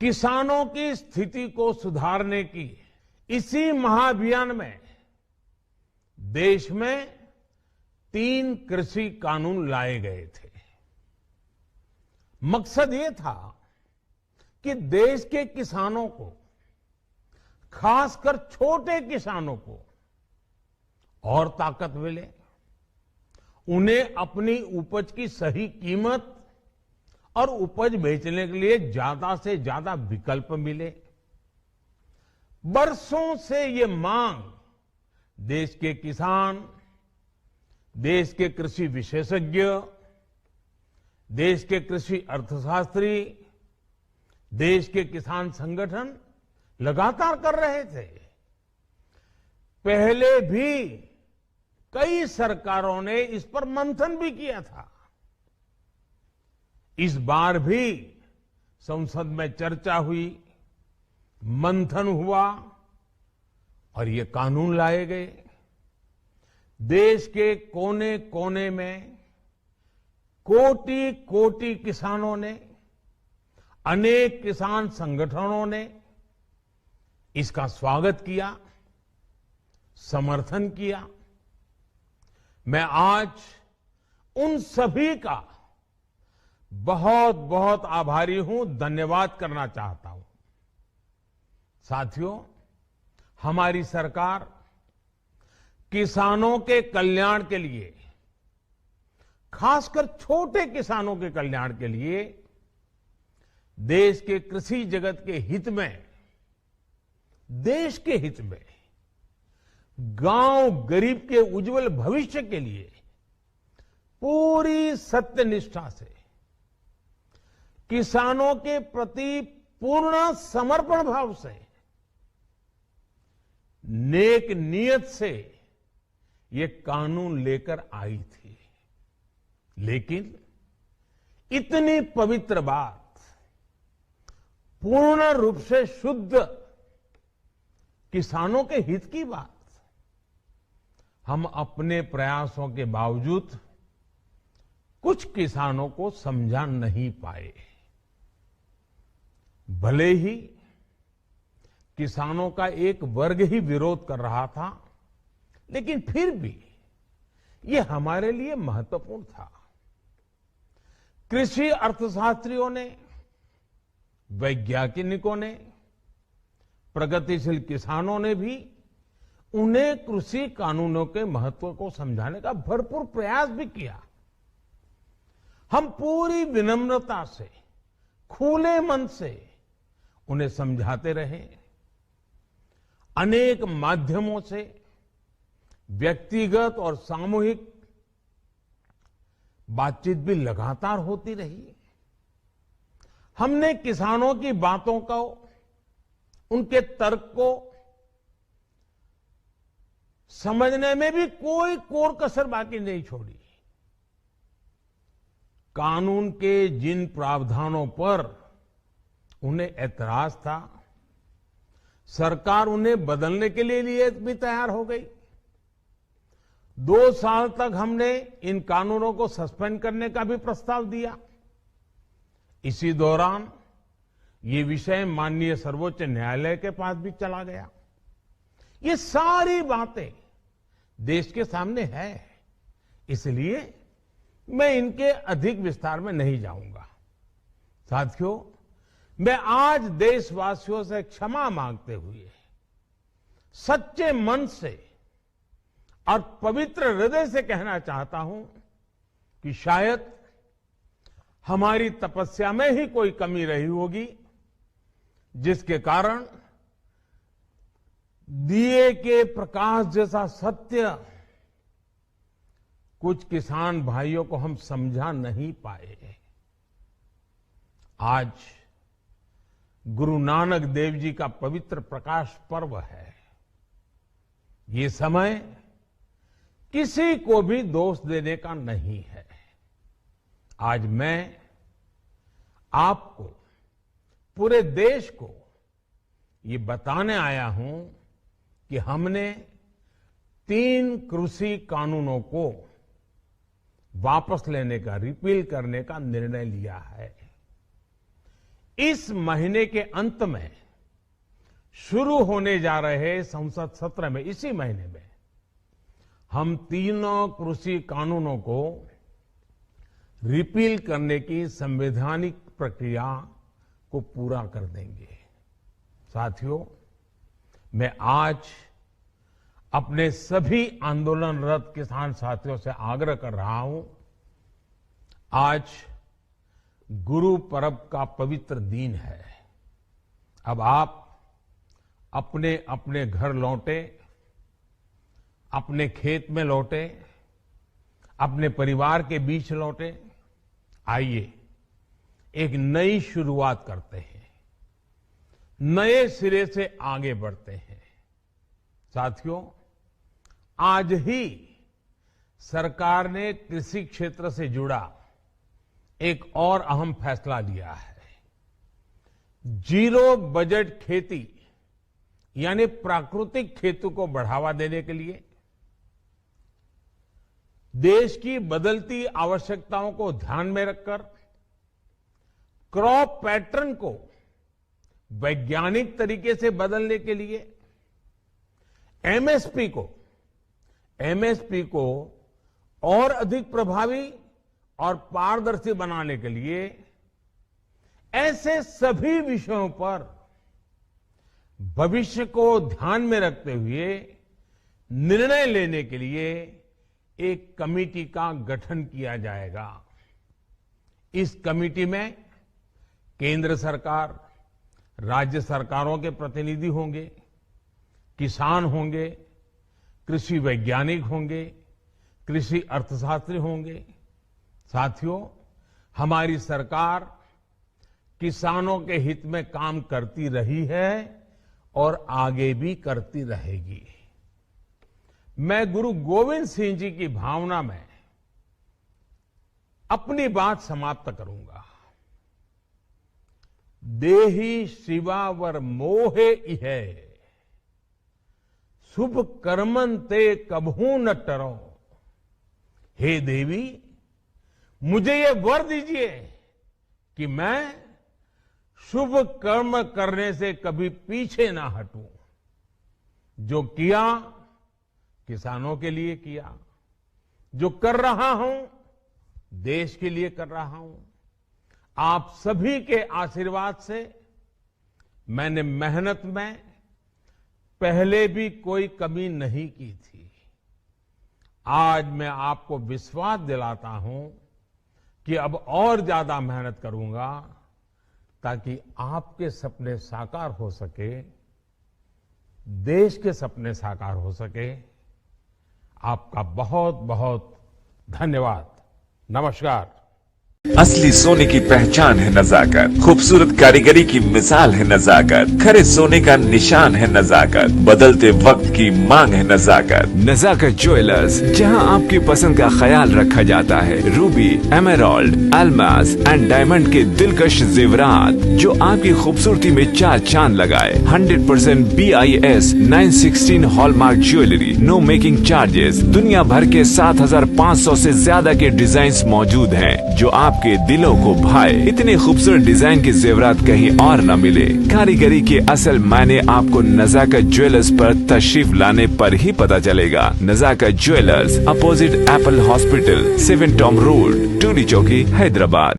किसानों की स्थिति को सुधारने की इसी महाअभियान में देश में 3 कृषि कानून लाए गए थे। मकसद ये था कि देश के किसानों को, खासकर छोटे किसानों को और ताकत मिले, उन्हें अपनी उपज की सही कीमत और उपज बेचने के लिए ज्यादा से ज्यादा विकल्प मिले। बरसों से ये मांग देश के किसान, देश के कृषि विशेषज्ञ, देश के कृषि अर्थशास्त्री, देश के किसान संगठन लगातार कर रहे थे। पहले भी कई सरकारों ने इस पर मंथन भी किया था। इस बार भी संसद में चर्चा हुई, मंथन हुआ और ये कानून लाए गए। देश के कोने कोने में कोटि कोटि किसानों ने, अनेक किसान संगठनों ने इसका स्वागत किया, समर्थन किया। मैं आज उन सभी का बहुत बहुत आभारी हूं, धन्यवाद करना चाहता हूं। साथियों, हमारी सरकार किसानों के कल्याण के लिए, खासकर छोटे किसानों के कल्याण के लिए, देश के कृषि जगत के हित में, देश के हित में, गांव गरीब के उज्जवल भविष्य के लिए पूरी सत्यनिष्ठा से, किसानों के प्रति पूर्ण समर्पण भाव से, नेक नियत से ये कानून लेकर आई थी। लेकिन इतनी पवित्र बात, पूर्ण रूप से शुद्ध किसानों के हित की बात, हम अपने प्रयासों के बावजूद कुछ किसानों को समझा नहीं पाए। भले ही किसानों का एक वर्ग ही विरोध कर रहा था, लेकिन फिर भी ये हमारे लिए महत्वपूर्ण था। कृषि अर्थशास्त्रियों ने, वैज्ञानिकों ने, प्रगतिशील किसानों ने भी उन्हें कृषि कानूनों के महत्व को समझाने का भरपूर प्रयास भी किया। हम पूरी विनम्रता से, खुले मन से उन्हें समझाते रहे। अनेक माध्यमों से व्यक्तिगत और सामूहिक बातचीत भी लगातार होती रही। हमने किसानों की बातों को, उनके तर्क को समझने में भी कोई कोर कसर बाकी नहीं छोड़ी। कानून के जिन प्रावधानों पर उन्हें ऐतराज था, सरकार उन्हें बदलने के लिए भी तैयार हो गई। 2 साल तक हमने इन कानूनों को सस्पेंड करने का भी प्रस्ताव दिया। इसी दौरान ये विषय माननीय सर्वोच्च न्यायालय के पास भी चला गया। ये सारी बातें देश के सामने है, इसलिए मैं इनके अधिक विस्तार में नहीं जाऊंगा। साथियों, मैं आज देशवासियों से क्षमा मांगते हुए सच्चे मन से और पवित्र हृदय से कहना चाहता हूं कि शायद हमारी तपस्या में ही कोई कमी रही होगी, जिसके कारण दिए के प्रकाश जैसा सत्य कुछ किसान भाइयों को हम समझा नहीं पाए। आज गुरु नानक देव जी का पवित्र प्रकाश पर्व है। ये समय किसी को भी दोष देने का नहीं है। आज मैं आपको, पूरे देश को ये बताने आया हूं कि हमने 3 कृषि कानूनों को वापस लेने का, रिपील करने का निर्णय लिया है। इस महीने के अंत में शुरू होने जा रहे संसद सत्र में, इसी महीने में, हम तीनों कृषि कानूनों को रिपील करने की संवैधानिक प्रक्रिया को पूरा कर देंगे। साथियों, मैं आज अपने सभी आंदोलनरत किसान साथियों से आग्रह कर रहा हूं, आज गुरु पर्व का पवित्र दिन है। अब आप अपने अपने घर लौटे, अपने खेत में लौटे, अपने परिवार के बीच लौटे। आइए एक नई शुरुआत करते हैं, नए सिरे से आगे बढ़ते हैं। साथियों, आज ही सरकार ने कृषि क्षेत्र से जुड़ा एक और अहम फैसला लिया है। जीरो बजट खेती यानी प्राकृतिक खेती को बढ़ावा देने के लिए देश की बदलती आवश्यकताओं को ध्यान में रखकर क्रॉप पैटर्न को वैज्ञानिक तरीके से बदलने के लिए एमएसपी को और अधिक प्रभावी और पारदर्शी बनाने के लिए ऐसे सभी विषयों पर भविष्य को ध्यान में रखते हुए निर्णय लेने के लिए एक कमेटी का गठन किया जाएगा। इस कमेटी में केंद्र सरकार, राज्य सरकारों के प्रतिनिधि होंगे, किसान होंगे, कृषि वैज्ञानिक होंगे, कृषि अर्थशास्त्री होंगे। साथियों, हमारी सरकार किसानों के हित में काम करती रही है और आगे भी करती रहेगी। मैं गुरु गोविंद सिंह जी की भावना में अपनी बात समाप्त करूंगा। देहि शिवावर मोहे इहे, शुभ कर्मन ते कबहू न टरो। हे देवी, मुझे ये वर दीजिए कि मैं शुभ कर्म करने से कभी पीछे ना हटूं। जो किया किसानों के लिए किया, जो कर रहा हूं देश के लिए कर रहा हूं। आप सभी के आशीर्वाद से मैंने मेहनत में पहले भी कोई कमी नहीं की थी। आज मैं आपको विश्वास दिलाता हूं कि अब और ज्यादा मेहनत करूंगा ताकि आपके सपने साकार हो सके, देश के सपने साकार हो सके। आपका बहुत बहुत धन्यवाद। नमस्कार। असली सोने की पहचान है नजाकत, खूबसूरत कारीगरी की मिसाल है नजाकत, खरे सोने का निशान है नजाकत, बदलते वक्त की मांग है नजाकत। नजाकत ज्वेलर्स, जहां आपकी पसंद का ख्याल रखा जाता है। Ruby, emerald, Almas and diamond के दिलकश जेवरात जो आपकी खूबसूरती में चार चांद लगाए। 100% BIS 916 hallmark jewellery, no making charges. दुनिया भर के 7500 से ज्यादा के डिजाइन मौजूद हैं जो आपके दिलों को भाए। इतने खूबसूरत डिजाइन के जेवरात कहीं और न मिले। कारीगरी के असल मायने आपको नजाकत ज्वेलर्स पर तशरीफ लाने पर ही पता चलेगा। Nazakat jewellers, opposite Apple hospital, 7 tomb road, टूडी चौकी, हैदराबाद।